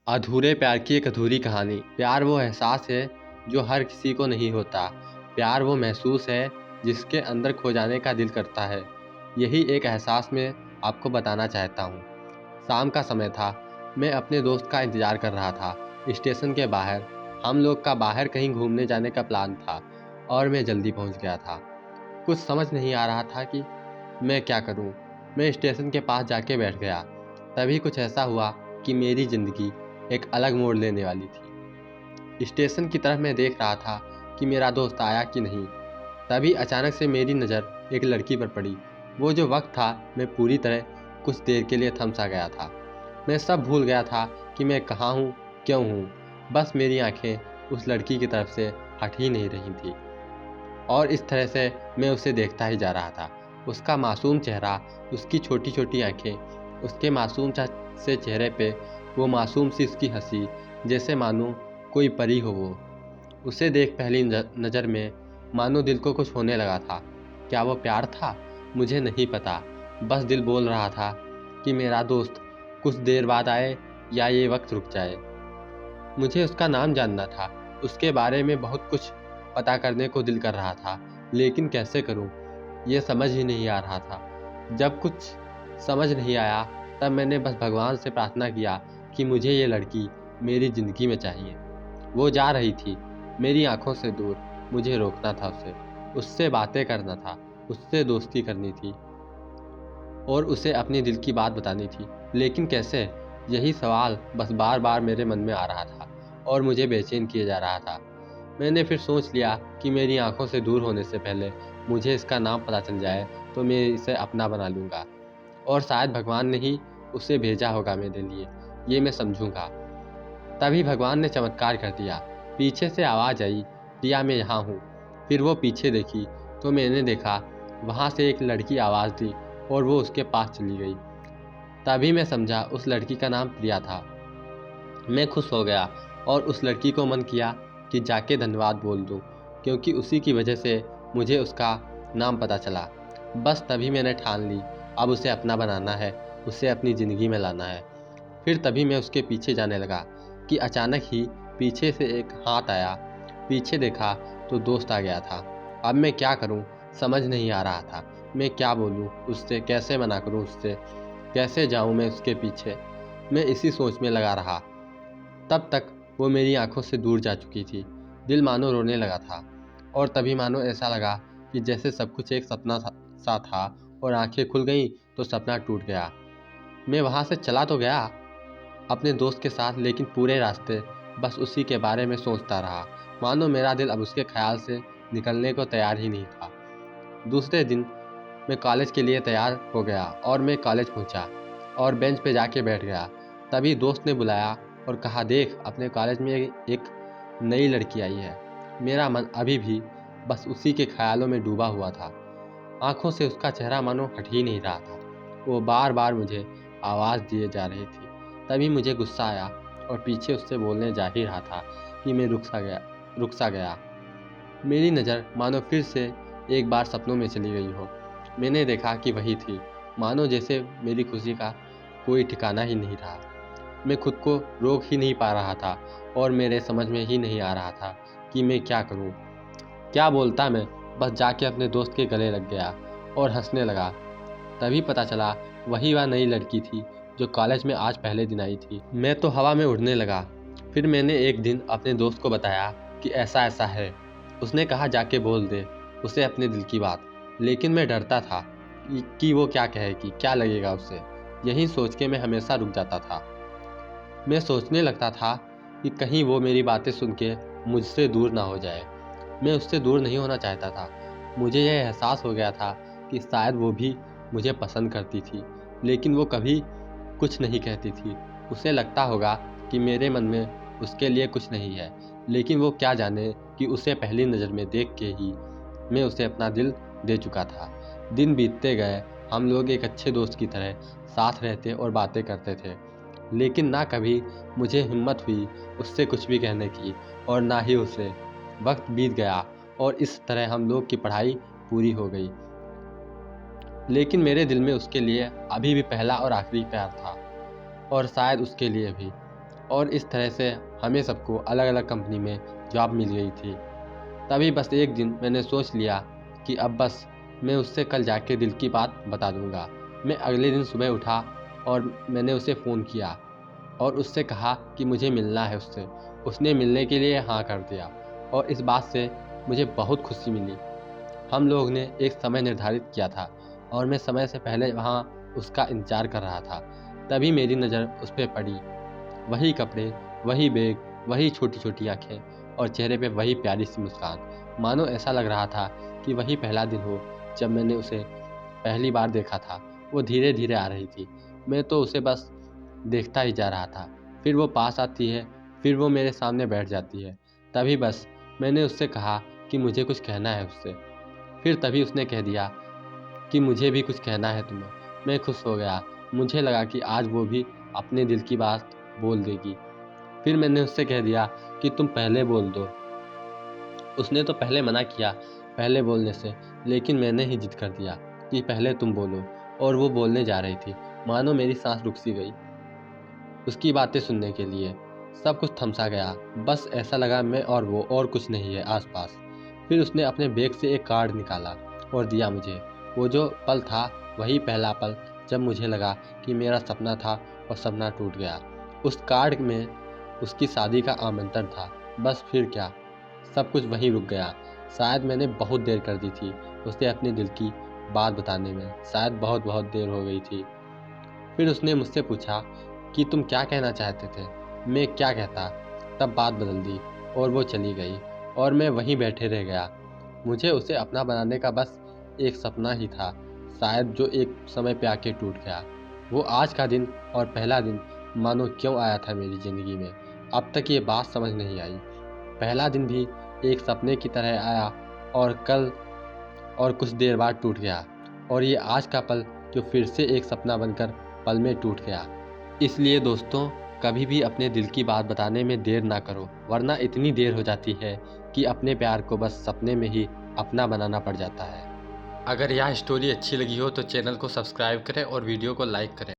अधूरे प्यार की एक अधूरी कहानी। प्यार वो एहसास है जो हर किसी को नहीं होता। प्यार वो महसूस है जिसके अंदर खो जाने का दिल करता है। यही एक एहसास मैं आपको बताना चाहता हूँ। शाम का समय था। मैं अपने दोस्त का इंतज़ार कर रहा था स्टेशन के बाहर। हम लोग का बाहर कहीं घूमने जाने का प्लान था और मैं जल्दी पहुँच गया था। कुछ समझ नहीं आ रहा था कि मैं क्या करूँ। मैं स्टेशन के पास जाके बैठ गया। तभी कुछ ऐसा हुआ कि मेरी ज़िंदगी एक अलग मोड़ लेने वाली थी। स्टेशन की तरफ मैं देख रहा था कि मेरा दोस्त आया कि नहीं। तभी अचानक से मेरी नज़र एक लड़की पर पड़ी। वो जो वक्त था, मैं पूरी तरह कुछ देर के लिए थम सा गया था। मैं सब भूल गया था कि मैं कहाँ हूँ, क्यों हूँ। बस मेरी आंखें उस लड़की की तरफ से हट ही नहीं रही थी और इस तरह से मैं उसे देखता ही जा रहा था। उसका मासूम चेहरा, उसकी छोटी छोटी आंखें, उसके मासूम से चेहरे पे वो मासूम सी उसकी हंसी, जैसे मानो कोई परी हो वो। उसे देख पहली नज़र में मानो दिल को कुछ होने लगा था। क्या वो प्यार था? मुझे नहीं पता। बस दिल बोल रहा था कि मेरा दोस्त कुछ देर बाद आए या ये वक्त रुक जाए। मुझे उसका नाम जानना था, उसके बारे में बहुत कुछ पता करने को दिल कर रहा था, लेकिन कैसे करूं, ये समझ ही नहीं आ रहा था। जब कुछ समझ नहीं आया, तब मैंने बस भगवान से प्रार्थना किया कि मुझे ये लड़की मेरी ज़िंदगी में चाहिए। वो जा रही थी, मेरी आंखों से दूर। मुझे रोकना था उसे, उससे बातें करना था, उससे दोस्ती करनी थी और उसे अपने दिल की बात बतानी थी। लेकिन कैसे? यही सवाल बस बार बार मेरे मन में आ रहा था और मुझे बेचैन किए जा रहा था। मैंने फिर सोच लिया कि मेरी आंखों से दूर होने से पहले मुझे इसका नाम पता चल जाए तो मैं इसे अपना बना लूँगा और शायद भगवान ने ही उसे भेजा होगा मेरे लिए, ये मैं समझूंगा। तभी भगवान ने चमत्कार कर दिया। पीछे से आवाज़ आई, "रिया, मैं यहाँ हूँ।" फिर वो पीछे देखी तो मैंने देखा वहाँ से एक लड़की आवाज़ दी और वो उसके पास चली गई। तभी मैं समझा उस लड़की का नाम प्रिया था। मैं खुश हो गया और उस लड़की को मन किया कि जाके धन्यवाद बोल दूं, क्योंकि उसी की वजह से मुझे उसका नाम पता चला। बस तभी मैंने ठान ली, अब उसे अपना बनाना है, उसे अपनी ज़िंदगी में लाना है। फिर तभी मैं उसके पीछे जाने लगा कि अचानक ही पीछे से एक हाथ आया। पीछे देखा तो दोस्त आ गया था। अब मैं क्या करूं, समझ नहीं आ रहा था। मैं क्या बोलूं उससे, कैसे मना करूं उससे, कैसे जाऊं मैं उसके पीछे। मैं इसी सोच में लगा रहा। तब तक वो मेरी आंखों से दूर जा चुकी थी। दिल मानो रोने लगा था और तभी मानो ऐसा लगा कि जैसे सब कुछ एक सपना सा था और आंखें खुल गईं तो सपना टूट गया। मैं वहाँ से चला तो गया अपने दोस्त के साथ, लेकिन पूरे रास्ते बस उसी के बारे में सोचता रहा। मानो मेरा दिल अब उसके ख्याल से निकलने को तैयार ही नहीं था। दूसरे दिन मैं कॉलेज के लिए तैयार हो गया और मैं कॉलेज पहुंचा और बेंच पे जाके बैठ गया। तभी दोस्त ने बुलाया और कहा, "देख, अपने कॉलेज में एक नई लड़की आई है।" मेरा मन अभी भी बस उसी के ख्यालों में डूबा हुआ था। आंखों से उसका चेहरा मानो हट ही नहीं रहा था। वो बार बार मुझे आवाज़ दिए जा रही थी। तभी मुझे गुस्सा आया और पीछे उससे बोलने जा ही रहा था कि मैं रुक सा गया। मेरी नज़र मानो फिर से एक बार सपनों में चली गई हो। मैंने देखा कि वही थी, मानो जैसे मेरी खुशी का कोई ठिकाना ही नहीं रहा। मैं खुद को रोक ही नहीं पा रहा था और मेरे समझ में ही नहीं आ रहा था कि मैं क्या करूं। क्या बोलता मैं? बस जाके अपने दोस्त के गले लग गया और हंसने लगा। तभी पता चला वही वह नई लड़की थी जो कॉलेज में आज पहले दिन आई थी। मैं तो हवा में उड़ने लगा। फिर मैंने एक दिन अपने दोस्त को बताया कि ऐसा ऐसा है। उसने कहा, "जाके बोल दे उसे अपने दिल की बात।" लेकिन मैं डरता था कि वो क्या कहेगी, क्या लगेगा उसे। यही सोच के मैं हमेशा रुक जाता था। मैं सोचने लगता था कि कहीं वो मेरी बातें सुन के मुझसे दूर ना हो जाए। मैं उससे दूर नहीं होना चाहता था। मुझे यह एहसास हो गया था कि शायद वो भी मुझे पसंद करती थी, लेकिन वो कभी कुछ नहीं कहती थी। उसे लगता होगा कि मेरे मन में उसके लिए कुछ नहीं है, लेकिन वो क्या जाने कि उसे पहली नज़र में देख के ही मैं उसे अपना दिल दे चुका था। दिन बीतते गए, हम लोग एक अच्छे दोस्त की तरह साथ रहते और बातें करते थे, लेकिन ना कभी मुझे हिम्मत हुई उससे कुछ भी कहने की और ना ही उसे। वक्त बीत गया और इस तरह हम लोग की पढ़ाई पूरी हो गई, लेकिन मेरे दिल में उसके लिए अभी भी पहला और आखिरी प्यार था और शायद उसके लिए भी। और इस तरह से हमें सबको अलग अलग कंपनी में जॉब मिल गई थी। तभी बस एक दिन मैंने सोच लिया कि अब बस मैं उससे कल जाके दिल की बात बता दूंगा। मैं अगले दिन सुबह उठा और मैंने उसे फ़ोन किया और उससे कहा कि मुझे मिलना है उससे। उसने मिलने के लिए हाँ कर दिया और इस बात से मुझे बहुत खुशी मिली। हम लोग ने एक समय निर्धारित किया था और मैं समय से पहले वहाँ उसका इंतज़ार कर रहा था। तभी मेरी नज़र उस पे पड़ी। वही कपड़े, वही बैग, वही छोटी-छोटी आँखें और चेहरे पे वही प्यारी सी मुस्कान। मानो ऐसा लग रहा था कि वही पहला दिन हो जब मैंने उसे पहली बार देखा था। वो धीरे-धीरे आ रही थी। मैं तो उसे बस देखता ही जा रहा था। फिर वो पास आती है, फिर वो मेरे सामने बैठ जाती है। तभी बस मैंने उससे कहा कि मुझे कुछ कहना है उससे। फिर तभी उसने कह दिया कि मुझे भी कुछ कहना है तुम्हें। मैं खुश हो गया। मुझे लगा कि आज वो भी अपने दिल की बात बोल देगी। फिर मैंने उससे कह दिया कि तुम पहले बोल दो। उसने तो पहले मना किया पहले बोलने से, लेकिन मैंने ही जिद कर दिया कि पहले तुम बोलो। और वो बोलने जा रही थी। मानो मेरी सांस रुक सी गई उसकी बातें सुनने के लिए। सब कुछ थम सा गया। बस ऐसा लगा मैं और वो और कुछ नहीं है आसपास। फिर उसने अपने बैग से एक कार्ड निकाला और दिया मुझे। वो जो पल था वही पहला पल जब मुझे लगा कि मेरा सपना था और सपना टूट गया। उस कार्ड में उसकी शादी का आमंत्रण था। बस फिर क्या, सब कुछ वहीं रुक गया। शायद मैंने बहुत देर कर दी थी उसे अपने दिल की बात बताने में। शायद बहुत बहुत देर हो गई थी। फिर उसने मुझसे पूछा कि तुम क्या कहना चाहते थे। मैं क्या कहता। तब बात बदल दी और वो चली गई और मैं वहीं बैठे रह गया। मुझे उसे अपना बनाने का बस एक सपना ही था शायद, जो एक समय पे आके टूट गया। वो आज का दिन और पहला दिन मानो क्यों आया था मेरी ज़िंदगी में, अब तक ये बात समझ नहीं आई। पहला दिन भी एक सपने की तरह आया और कल और कुछ देर बाद टूट गया। और ये आज का पल जो फिर से एक सपना बनकर पल में टूट गया। इसलिए दोस्तों, कभी भी अपने दिल की बात बताने में देर ना करो, वरना इतनी देर हो जाती है कि अपने प्यार को बस सपने में ही अपना बनाना पड़ जाता है। अगर यह स्टोरी अच्छी लगी हो तो चैनल को सब्सक्राइब करें और वीडियो को लाइक करें।